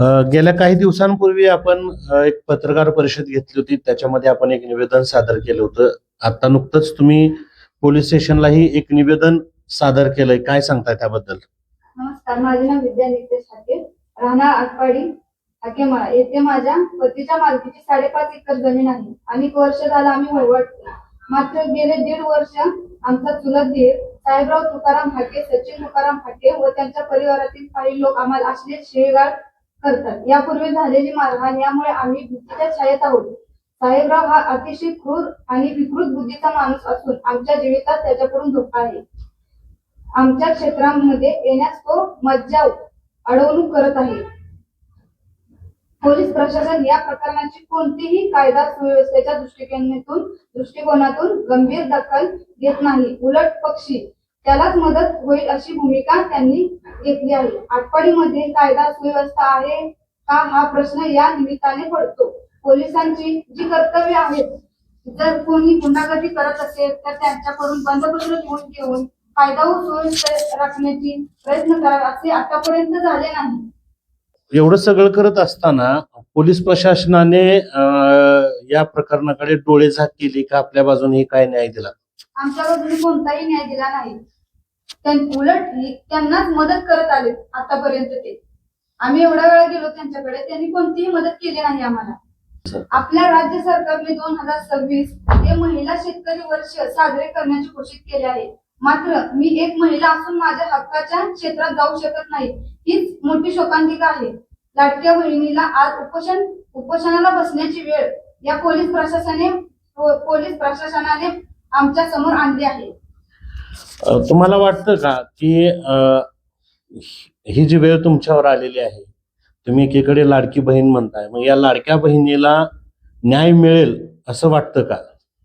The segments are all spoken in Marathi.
गेल्या काही दिवसांपूर्वी आपण एक पत्रकार परिषद घेतली होती. त्याच्यामध्ये आपण एक निवेदन सादर केलं होतं. आता नुकतंच तुम्ही पोलीस स्टेशनलाही एक निवेदन सादर केलंय. काय सांगताय त्याबद्दल? नमस्कार, माझे नाव विद्या नितेश हाके, राहणार आटपाडी हाकेमाळा येथे माझ्या पतीच्या मालकीची 5.5 एकर जमीन आहे. अनेक वर्ष झालं आम्ही वळवटतो. मात्र गेले 1.5 वर्ष आमचा चुलत दीर साहेबराव तुकाराम हाके, सचिन तुकाराम हाके व त्यांच्या परिवारातील काही लोक आम्हाला अश्लील शिवीगाळ करतात. यापूर्वी झालेली मारहाण यामुळे आम्ही भीतीच्या छायेत आहोत. साहेबराव हा अतिशय क्रूर आणि विकृत बुद्धीचा माणूस असून आमच्या जीवितात त्याच्याकडून धोका आहे. आमच्या क्षेत्रामध्ये येण्यास तो मज्जाव अडवणूक करत आहे. पोलीस प्रशासन या प्रकरणाची कोणतीही कायदा सुव्यवस्थेच्या दृष्टिकोनातून गंभीर दखल घेत नाही. उलट पक्षी त्यालाच मदत होईल अशी भूमिका त्यांनी घेतली आहे. आटपाडीमध्ये कायदा सुव्यवस्था आहे का हा प्रश्न या निमित्ताने पडतो. पोलिसांची जी कर्तव्य आहेत, जर कोणी गुन्हेगारी करत असेल तर त्यांच्याकडून बंधपत्र लिहून घेऊन कायदा व सुव्यवस्था राखण्याची प्रयत्न करावा असे आतापर्यंत झाले नाही. एवढं सगळं करत असताना पोलीस प्रशासनाने या प्रकरणाकडे डोळेझाक केली का? आपल्या बाजूने काय न्याय दिला? आमच्या बाजूने कोणताही न्याय दिला नाही. उलट त्यांनाच मदत करत आले आतापर्यंत. ते आम्ही एवढा वेळा गेलो त्यांच्याकडे, त्यांनी कोणतीही मदत केली नाही आम्हाला. आपल्या राज्य सरकारने 2026 हे महिला शेतकरी वर्ष साजरे करण्याची घोषित केले आहे. मात्र मी एक महिला असून माझ्या हक्काच्या क्षेत्रात जाऊ शकत नाही. हीच मोठी शोकांतिका आहे. लाडक्या बहिणीला आज उपोषणाला बसण्याची वेळ या पोलीस प्रशासनाने आमच्या समोर आणली आहे. तुम्हाला वाटतं का की ही जी वेळ तुमच्यावर आलेली आहे, तुम्ही एकीकडे लाडकी बहीण म्हणताय, मग या लाडक्या बहिणीला न्याय मिळेल असं वाटतं का?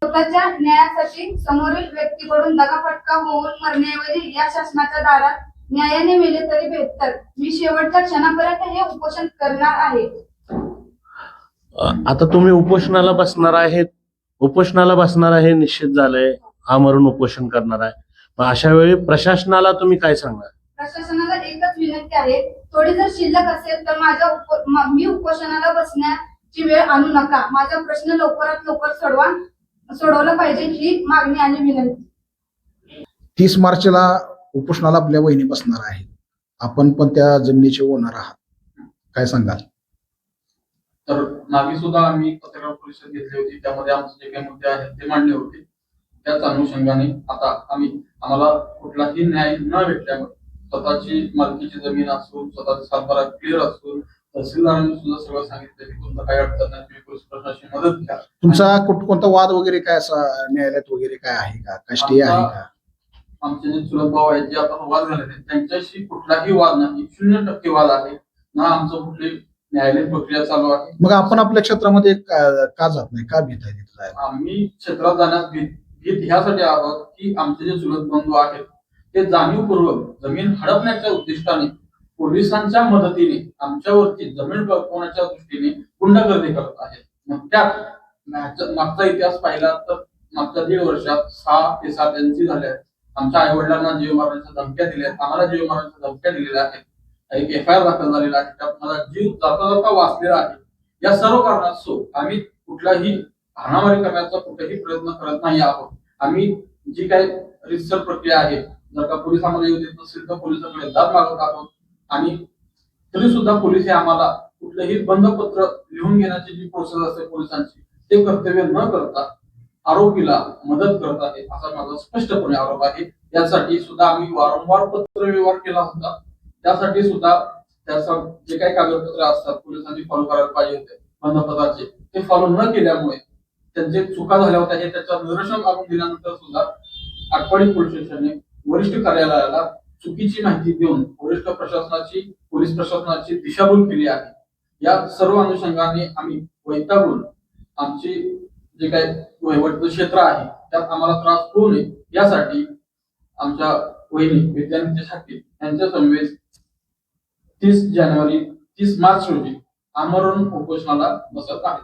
स्वतःच्या न्यायासाठी समोरील व्यक्तीकडून दगाफटका होऊन मरण्याऐवजी या शासनाच्या दारात न्यायाने मेले तरी बेहतर. मी शेवटच्या क्षणापर्यंत हे उपोषण करणार आहे. आता तुम्ही उपोषणाला बसणार आहे निश्चित झालंय. आमरण उपोषण करणार आहे. मग अशा वेळी प्रशासनाला तुम्ही काय सांगणार? प्रशासनाला एकच विनंती आहे, थोडी जर शिल्लक असेल तर मी उपोषणाला बसण्याची वेळ आणू नका. माझा प्रश्न लवकरात लवकर सोडवला पाहिजे ही मागणी आणि विनंती. 30 मार्चला उपोषणाला आपल्या वहिनी बसणार आहेत. आपण पण त्या जमिनीचे ओनर आहात, काय सांगाल? तर मागे सुद्धा आम्ही पत्रकार परिषद घेतली होती. त्यामध्ये आमचे जे काही मुद्दे आहेत ते मांडले होते. त्याच अनुषंगाने आता आम्हाला कुठलाही न्याय न भेटल्यामुळे स्वतःची मालकीची जमीन असून स्वतःचा सातबारा क्लिअर असून तहसीलदारांनी सुद्धा सगळं सांगितलं की तुमचं काही अडचण नाही, तुम्ही पोलीस प्रशासनाची मदत घ्या. तुमचा कोणता वाद वगैरे काय असा न्यायालयात वगैरे काय आहे का? काय स्टे आहे का? आमचे जे चुलत भाऊ आहेत जे आता वाद झाले त्यांच्याशी कुठलाही वाद नाही. 0% वाद आहे ना. आमचं कुठली न्यायालयीन प्रक्रिया चालू आहे. मग आपण आपल्या क्षेत्रामध्ये का जात नाही, का भीत आहे तिथं जायला? आम्ही क्षेत्रात जाण्यास भीत ह्यासाठी आहोत की आमचे जे चुलत बंधू आहेत ते जाणीवपूर्वक जमीन हडपण्याच्या उद्दिष्टाने पोलिसांच्या मदतीने आमच्यावरती जमीन कळवण्याच्या दृष्टीने गुंडगर्दी करत आहेत. मग त्यात मागचा इतिहास पाहिला तर मागच्या 1.5 वर्षात 6 ते 7 एनसी झाले आहेत. आमच्या आई वडिलांना जीव मारण्याच्या धमक्या दिल्या आहेत, आम्हाला जीव मारण्याच्या धमक्या दिलेल्या आहेत. एक FIR दाखल झालेला आहे. त्यात मला जीव जाता वाचलेला आहे. या सर्व कारणास्तव आम्ही कुठलाही हाणामारी करण्याचा कुठेही प्रयत्न करत नाही आहोत. आम्ही जी काही रितसर प्रक्रिया आहे, जर का पोलीस आम्हाला येऊ देत नसेल तर पोलिसांकडे दाद मागत आहोत. आणि तरी सुद्धा पोलीस हे आम्हाला कुठलंही बंधपत्र लिहून घेण्याची जी प्रोसेस असते पोलिसांची ते कर्तव्य न करता आरोपीला मदत करत आहे असा माझा स्पष्टपणे आरोप आहे. यासाठी सुद्धा आम्ही वारंवार पत्र व्यवहार केला होता. त्यासाठी सुद्धा त्याचं जे काही कागदपत्र असतात पोलिसांनी फॉलो करायला पाहिजे होते बंधपत्राचे, ते फॉलो न केल्यामुळे त्यांचे चुका झाल्या होत्या हे त्याचं निदर्शन आणून दिल्यानंतर सुद्धा आटपाडी पोलीस स्टेशनने वरिष्ठ कार्यालयाला चुकीची माहिती देऊन पोलीस प्रशासनाची दिशाभूल केली आहे. या सर्व अनुषंगाने आम्ही वैतागून आमची जे काही वहिवट क्षेत्र आहे त्यात आम्हाला त्रास होऊ नये यासाठी आमच्या वहिनी विद्या नितेश हाके यांच्या समवेत 30 मार्च रोजी आमरण उपोषणाला बसत आहे.